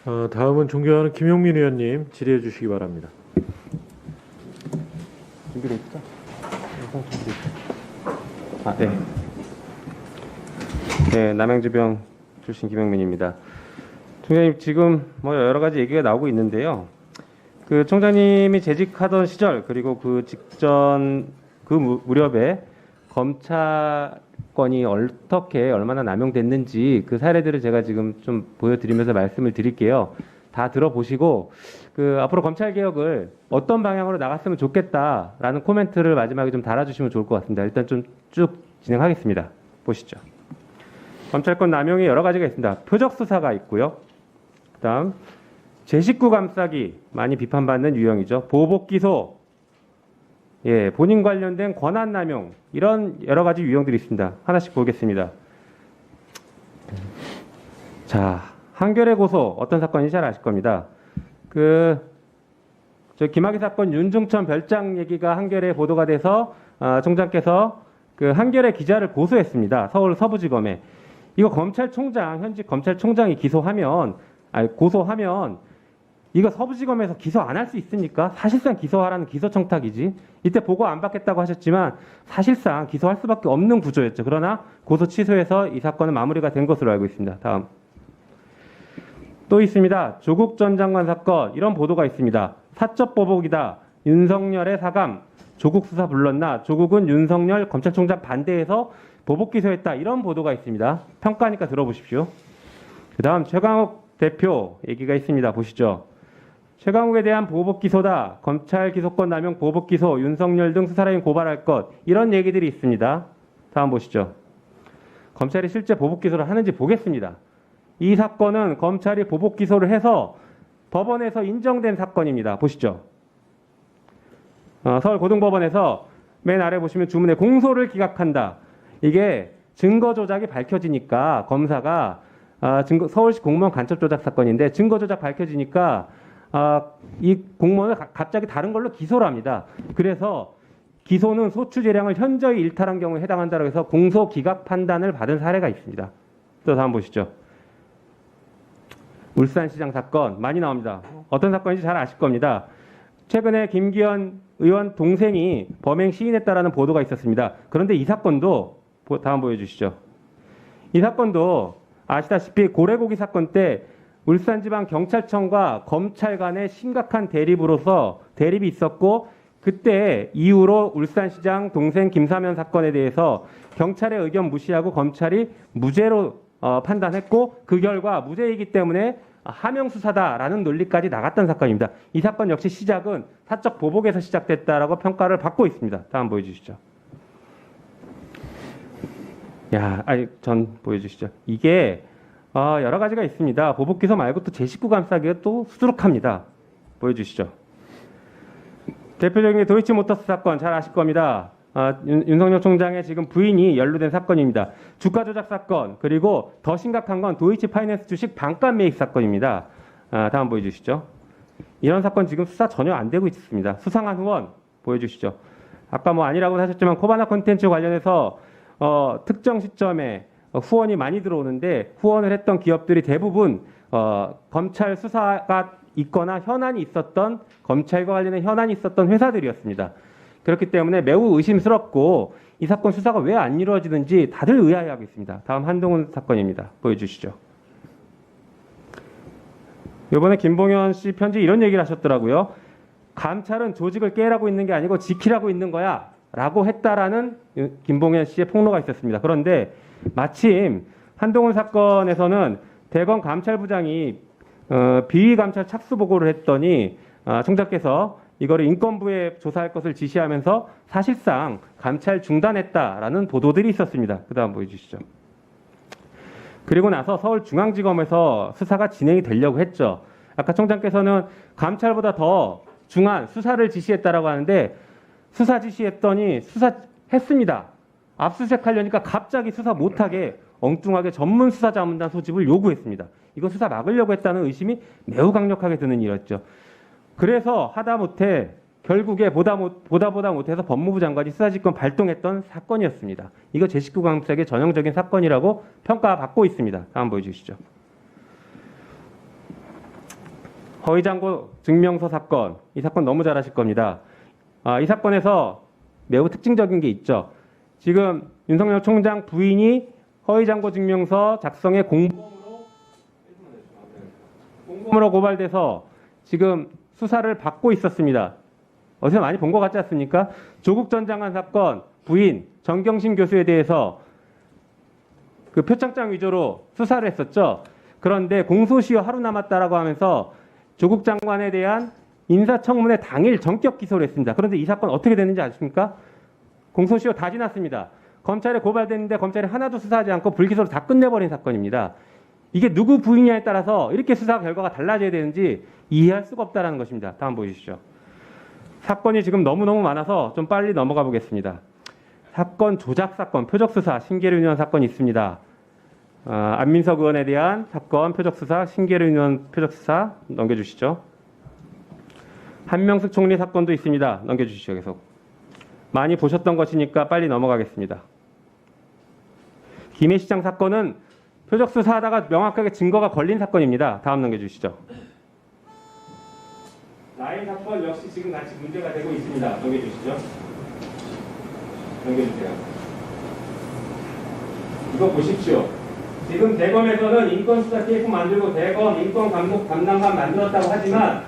다음은 존경하는 김용민 의원님 질의해 주시기 바랍니다. 준비돼 있죠? 네. 네, 남양주병 출신 김용민입니다. 총장님, 지금 뭐 여러 가지 얘기가 나오고 있는데요. 그 총장님이 재직하던 시절 그리고 그 직전 그 무렵에 검찰권이 어떻게 얼마나 남용됐는지 그 사례들을 제가 지금 좀 보여드리면서 말씀을 드릴게요. 다 들어보시고 그 앞으로 검찰 개혁을 어떤 방향으로 나갔으면 좋겠다라는 코멘트를 마지막에 좀 달아주시면 좋을 것 같습니다. 일단 좀 쭉 진행하겠습니다. 보시죠. 검찰권 남용이 여러 가지가 있습니다. 표적 수사가 있고요. 그다음 제 식구 감싸기 많이 비판받는 유형이죠. 보복 기소, 예, 본인 관련된 권한 남용 이런 여러 가지 유형들이 있습니다. 하나씩 보겠습니다. 자, 한겨레 고소 어떤 사건인지 잘 아실 겁니다. 저 김학의 사건 윤중천 별장 얘기가 한겨레에 보도가 돼서 총장께서 그 한겨레 기자를 고소했습니다. 서울 서부지검에. 이거 검찰총장 현직 검찰총장이 고소하면 이거 서부지검에서 기소 안 할 수 있습니까? 사실상 기소하라는 기소청탁이지. 이때 보고 안 받겠다고 하셨지만 사실상 기소할 수밖에 없는 구조였죠. 그러나 고소 취소해서 이 사건은 마무리가 된 것으로 알고 있습니다. 다음. 또 있습니다. 조국 전 장관 사건 이런 보도가 있습니다. 사적 보복이다. 윤석열의 사감. 조국 수사 불렀나? 조국은 윤석열 검찰총장 반대해서 보복 기소했다. 이런 보도가 있습니다. 평가니까 들어보십시오. 그 다음 최강욱 대표 얘기가 있습니다. 보시죠. 최강욱에 대한 보복 기소다. 검찰 기소권 남용 보복 기소. 윤석열 등 수사라인 고발할 것. 이런 얘기들이 있습니다. 다음 보시죠. 검찰이 실제 보복 기소를 하는지 보겠습니다. 이 사건은 검찰이 보복 기소를 해서 법원에서 인정된 사건입니다. 보시죠. 서울고등법원에서 맨 아래 보시면 주문에 공소를 기각한다. 이게 증거 조작이 밝혀지니까 검사가 서울시 공무원 간첩 조작 사건인데 증거 조작 밝혀지니까 이 공무원을 갑자기 다른 걸로 기소를 합니다. 그래서 기소는 소추 재량을 현저히 일탈한 경우에 해당한다고 해서 공소 기각 판단을 받은 사례가 있습니다. 또 다음 보시죠. 울산시장 사건 많이 나옵니다. 어떤 사건인지 잘 아실 겁니다. 최근에 김기현 의원 동생이 범행 시인했다라는 보도가 있었습니다. 그런데 이 사건도 다음 보여주시죠. 이 사건도 아시다시피 고래고기 사건 때 울산지방경찰청과 검찰 간의 심각한 대립이 있었고 그때 이후로 울산시장 동생 김사면 사건에 대해서 경찰의 의견 무시하고 검찰이 무죄로 판단했고 그 결과 무죄이기 때문에 하명 수사다라는 논리까지 나갔던 사건입니다. 이 사건 역시 시작은 사적 보복에서 시작됐다라고 평가를 받고 있습니다. 다음 보여주시죠. 전 보여주시죠. 이게 여러 가지가 있습니다. 보복 기소 말고 또 제 식구 감싸기가 또 수두룩합니다. 보여주시죠. 대표적인 게 도이치모터스 사건 잘 아실 겁니다. 윤석열 총장의 지금 부인이 연루된 사건입니다. 주가 조작 사건 그리고 더 심각한 건 도이치파이낸스 주식 반값 매입 사건입니다. 다음 보여주시죠. 이런 사건 지금 수사 전혀 안 되고 있습니다. 수상한 후원 보여주시죠. 아까 뭐 아니라고 하셨지만 코바나 콘텐츠 관련해서 특정 시점에 후원이 많이 들어오는데 후원을 했던 기업들이 대부분 검찰 수사가 있거나 현안이 있었던 검찰과 관련된 현안이 있었던 회사들이었습니다. 그렇기 때문에 매우 의심스럽고 이 사건 수사가 왜 안 이루어지는지 다들 의아해하고 있습니다. 다음 한동훈 사건입니다. 보여주시죠. 이번에 김봉현 씨 편지 이런 얘기를 하셨더라고요. 감찰은 조직을 깨라고 있는 게 아니고 지키라고 있는 거야 라고 했다라는 김봉현 씨의 폭로가 있었습니다. 그런데 마침 한동훈 사건에서는 대검 감찰부장이 비위 감찰 착수 보고를 했더니 총장께서 이거를 인권부에 조사할 것을 지시하면서 사실상 감찰 중단했다라는 보도들이 있었습니다. 그 다음 보여주시죠. 그리고 나서 서울중앙지검에서 수사가 진행이 되려고 했죠. 아까 총장께서는 감찰보다 더 중한 수사를 지시했다라고 하는데 수사 지시했더니 수사했습니다. 압수수색하려니까 갑자기 수사 못하게 엉뚱하게 전문 수사자문단 소집을 요구했습니다. 이거 수사 막으려고 했다는 의심이 매우 강력하게 드는 일이었죠. 그래서 하다못해 결국에 보다 못해서 법무부 장관이 수사지권 발동했던 사건이었습니다. 이거 제 식구 감싸기의 전형적인 사건이라고 평가받고 있습니다. 다음 보여주시죠. 허위장고 증명서 사건, 이 사건 너무 잘 아실 겁니다. 이 사건에서 매우 특징적인 게 있죠. 지금 윤석열 총장 부인이 허위장고 증명서 작성에 공범으로 고발돼서 지금 수사를 받고 있었습니다. 어디서 많이 본 것 같지 않습니까? 조국 전 장관 사건 부인 정경심 교수에 대해서 그 표창장 위조로 수사를 했었죠. 그런데 공소시효 하루 남았다라고 하면서 조국 장관에 대한 인사청문회 당일 전격 기소를 했습니다. 그런데 이 사건 어떻게 됐는지 아십니까? 공소시효 다 지났습니다. 검찰에 고발됐는데 검찰이 하나도 수사하지 않고 불기소로 다 끝내버린 사건입니다. 이게 누구 부인냐에 따라서 이렇게 수사 결과가 달라져야 되는지 이해할 수가 없다는 것입니다. 다음 보여주시죠. 사건이 지금 너무너무 많아서 좀 빨리 넘어가 보겠습니다. 사건 조작 사건, 표적수사, 신계류 의원 사건이 있습니다. 안민석 의원에 대한 사건, 표적수사, 신계류 의원 표적수사 넘겨주시죠. 한명숙 총리 사건도 있습니다. 넘겨주시죠. 계속. 많이 보셨던 것이니까 빨리 넘어가겠습니다. 김해 시장 사건은 표적수사하다가 명확하게 증거가 걸린 사건입니다. 다음 넘겨주시죠. 라인 사건 역시 지금 같이 문제가 되고 있습니다. 넘겨주시죠. 넘겨주세요. 이거 보십시오. 지금 대검에서는 인권수사 TF 만들고 대검 인권감독 담당관 만들었다고 하지만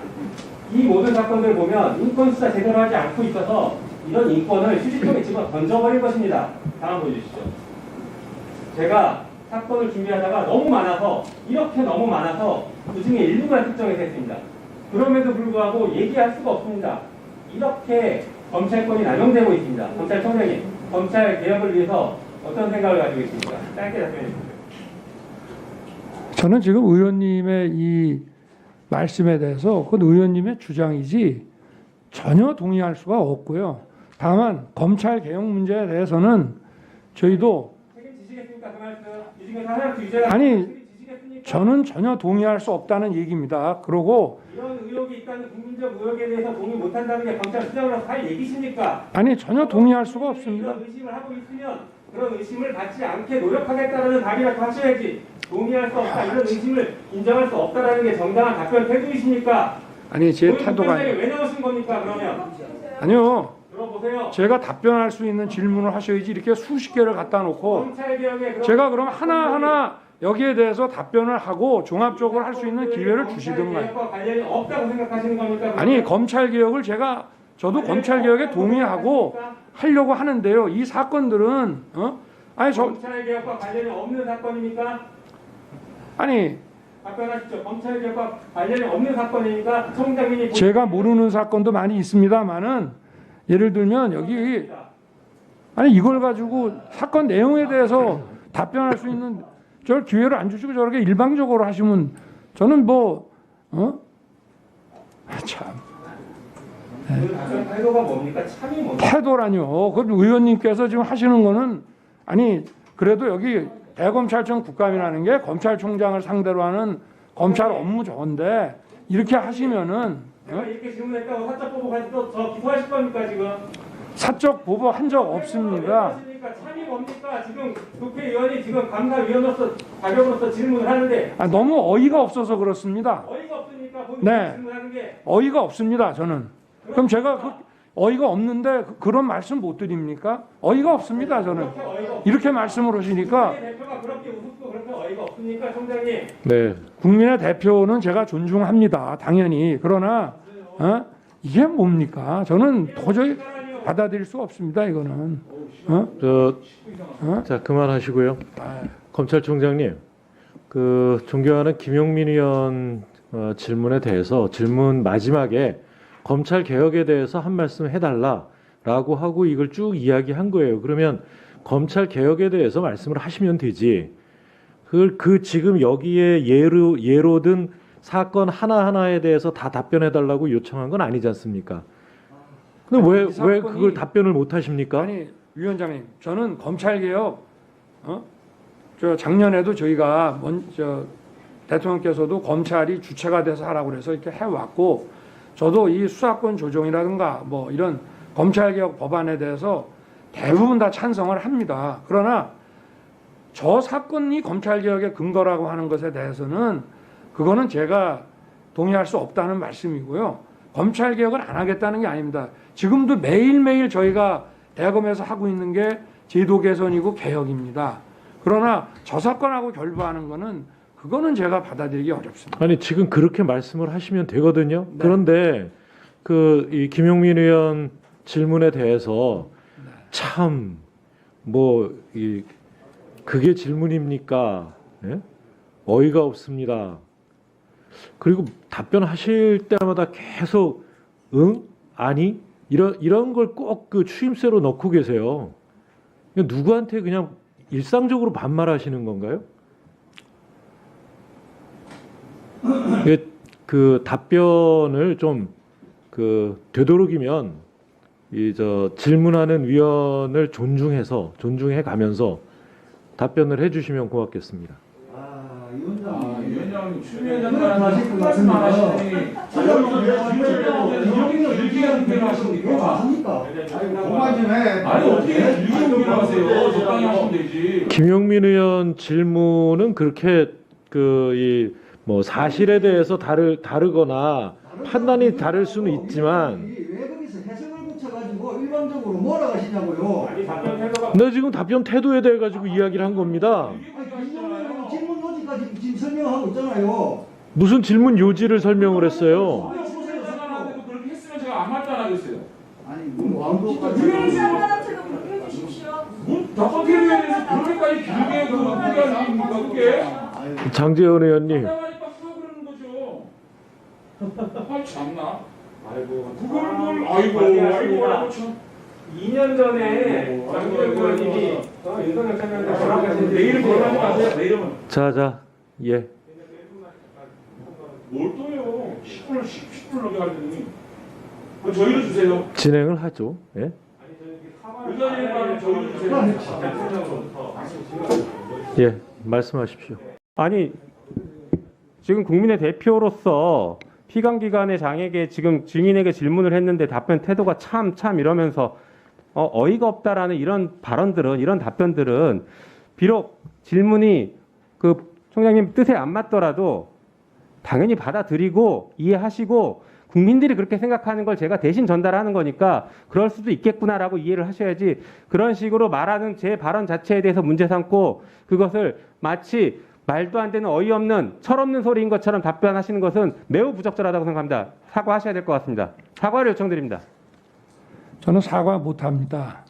이 모든 사건들 보면 인권수사 제대로 하지 않고 있어서 이런 인권을 휴지통에 집어 던져버릴 것입니다. 다음 보여주시죠. 제가 사건을 준비하다가 너무 많아서 이렇게 너무 많아서 그중에 일부만 특정해서 했습니다. 그럼에도 불구하고 얘기할 수가 없습니다. 이렇게 검찰권이 남용되고 있습니다. 검찰총장님, 검찰 개혁을 위해서 어떤 생각을 가지고 있습니까? 짧게 답변해 주세요. 저는 지금 의원님의 이 말씀에 대해서 그건 의원님의 주장이지 전혀 동의할 수가 없고요. 다만 검찰 개혁 문제에 대해서는 저희도 책임지시겠습니까? 그 말씀. 유지경 사회학 주제가 아니 저는 전혀 동의할 수 없다는 얘기입니다. 그러고 이런 의혹이 있다는 국민적 의혹에 대해서 동의 못한다는 게 검찰 수장으로서 할 얘기십니까? 아니 전혀 동의할 수가 없습니다. 이런 의심을 하고 있으면 그런 의심을 받지 않게 노력하겠다는 답이라도 하셔야지. 동의할 수 없다, 이런 의심을 인정할 수 없다라는 게 정당한 답변 태도이십니까? 아니 제 태도가 왜 나오신 겁니까? 그러면 아니요. 들어보세요. 제가 답변할 수 있는 질문을 하셔야지 이렇게 수십 개를 갖다 놓고 검찰 개혁에 제가 그럼 하나하나 여기에 대해서 답변을 하고 종합적으로 할 수 있는 기회를 주시든가. 개혁과 관련이 없다고 생각하시는 겁니까? 아니 검찰 개혁을 저도 검찰 개혁에 동의하고 하려고 하는데요. 이 사건들은 검찰 개혁과 관련이 없는 사건입니까? 아니 답변하십시오. 검찰 개혁과 관련이 없는 사건이니까 총장님이 제가 모르는 사건도 많이 있습니다만은 예를 들면 여기 아니 이걸 가지고 사건 내용에 대해서 답변할 수 있는 저 기회를 안 주시고 저렇게 일방적으로 하시면 저는 참 태도가 뭡니까? 참이 뭡니까? 태도라뇨. 그 의원님께서 지금 하시는 거는 아니 그래도 여기 대검찰청 국감이라는 게 검찰총장을 상대로 하는 검찰 업무 좋은데 이렇게 하시면은 제가 이렇게 질문했다고 사적 보복 가지고 저 기소하실 겁니까 지금? 사적 보복 한 적 없습니다. 참이 뭡니까? 지금 국회의원이 지금 감사위원으로서 자격으로서 질문을 하는데 너무 어이가 없어서 그렇습니다. 어이가 없으니까 본인이 네. 질문하는 게 어이가 없습니다. 저는. 그럼 제가 어이가 없는데 그런 말씀 못 드립니까? 어이가 없습니다. 저는. 이렇게 말씀을 하시니까 대표가 그렇게 우습고 그렇게 어이가 없습니까, 총장님? 네. 국민의 대표는 제가 존중합니다. 당연히. 그러나 이게 뭡니까? 저는 도저히 받아들일 수 없습니다. 이거는. 자 그만하시고요. 검찰총장님, 그 존경하는 김용민 의원 질문에 대해서 질문 마지막에 검찰 개혁에 대해서 한 말씀 해달라라고 하고 이걸 쭉 이야기한 거예요. 그러면 검찰 개혁에 대해서 말씀을 하시면 되지. 그 지금 여기에 예로 든 사건 하나하나에 대해서 다 답변해달라고 요청한 건 아니지 않습니까? 근데 왜 그걸 답변을 못 하십니까? 아니 위원장님, 저는 검찰 개혁 저 작년에도 저희가 대통령께서도 검찰이 주체가 돼서 하라고 그래서 이렇게 해왔고 저도 이 수사권 조정이라든가 뭐 이런 검찰 개혁 법안에 대해서 대부분 다 찬성을 합니다. 그러나 저 사건이 검찰 개혁의 근거라고 하는 것에 대해서는 그거는 제가 동의할 수 없다는 말씀이고요. 검찰 개혁을 안 하겠다는 게 아닙니다. 지금도 매일매일 저희가 대검에서 하고 있는 게 제도 개선이고 개혁입니다. 그러나 저 사건하고 결부하는 거는 그거는 제가 받아들이기 어렵습니다. 아니 지금 그렇게 말씀을 하시면 되거든요. 네. 그런데 그 이 김용민 의원 질문에 대해서 네. 참 뭐 이 그게 질문입니까? 예? 어이가 없습니다. 그리고 답변하실 때마다 계속 응? 아니? 이런 걸 꼭 그 추임새로 넣고 계세요. 누구한테 그냥 일상적으로 반말하시는 건가요? 그 답변을 좀 그 되도록이면 이 저 질문하는 위원을 존중해 가면서 답변을 해주시면 고맙겠습니다. 위원장님, 추 위원장님 말씀 하시더니 이렇게 하십니까? 아니 어떻게 이렇게 하세요? 적당히 하시면 되지. 김용민 의원 질문은 그렇게 그 이 뭐 사실에 대해서 다르거나 판단이 다를 수는 있지만 왜 거기서 해석을 붙여가지고 일방적으로 몰아가시냐고요. 나 지금 답변 태도에 대해 가지고 이야기를 한 겁니다. 아니, 질문 요지까지 지금 설명하고 있잖아요. 무슨 질문 요지를 설명을 했어요. 그렇게 했으면 제가 아무 말도 안 하겠어요. 아니 뭐 왕도까지 위원장한테도 그렇게 해주십시오. 답답하게 해서 그렇게까지 길게 그 어떻게 하십니까 그게? 장재원 의원님. 답답하니까 하고 그러는 거죠. 아 참나. 아이고 그걸 뭘 아이고 참. 2년 전에 장재원 의원님이 윤석열 차관한테 전화하신 내 이름 거론하지 마세요. 내 이름은. 자, 예. 뭘 또요? 10분을 넘게 하더니 저희를 주세요. 진행을 하죠. 예. 의장님 저희를 주세요. 예, 말씀하십시오. 아니 지금 국민의 대표로서 피감기관의 장에게 지금 증인에게 질문을 했는데 답변 태도가 참 이러면서 어이가 없다라는 이런 발언들은 이런 답변들은 비록 질문이 그 총장님 뜻에 안 맞더라도 당연히 받아들이고 이해하시고 국민들이 그렇게 생각하는 걸 제가 대신 전달하는 거니까 그럴 수도 있겠구나라고 이해를 하셔야지 그런 식으로 말하는 제 발언 자체에 대해서 문제 삼고 그것을 마치 말도 안 되는 어이없는 철없는 소리인 것처럼 답변하시는 것은 매우 부적절하다고 생각합니다. 사과하셔야 될 것 같습니다. 사과를 요청드립니다. 저는 사과 못합니다.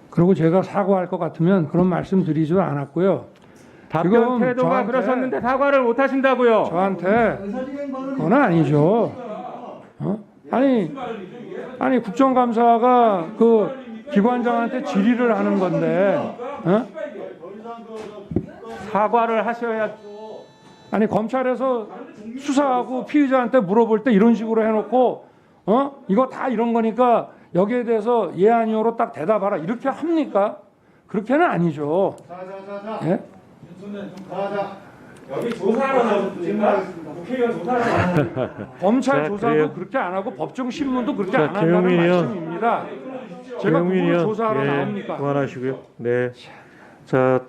그리고 제가 사과할 것 같으면 그런 말씀 드리지도 않았고요. 답변 지금 태도가 저한테- 그러셨는데 사과를 못 하신다고요. 저한테 의사진행 발언이 그건 아니죠. 아니 국정감사가 그 기관장한테 질의를 하는 건데, 사과를 하셔야 아니 검찰에서 수사하고 피의자한테 물어볼 때 이런 식으로 해놓고, 이거 다 이런 거니까 여기에 대해서 예 아니오로 딱 대답하라 이렇게 합니까? 그렇게는 아니죠. 예? 여기 조사하러 나오셨습니까? 국회의원 조사하러 나오셨습니다. 검찰 자, 조사도 그래요. 그렇게 안 하고 법정 신문도 그렇게 자, 안 한다는 김용민 의원. 말씀입니다. 제가 김용민 그걸 의원, 조사하러 예, 나옵니까? 그만하시고요. 네. 자,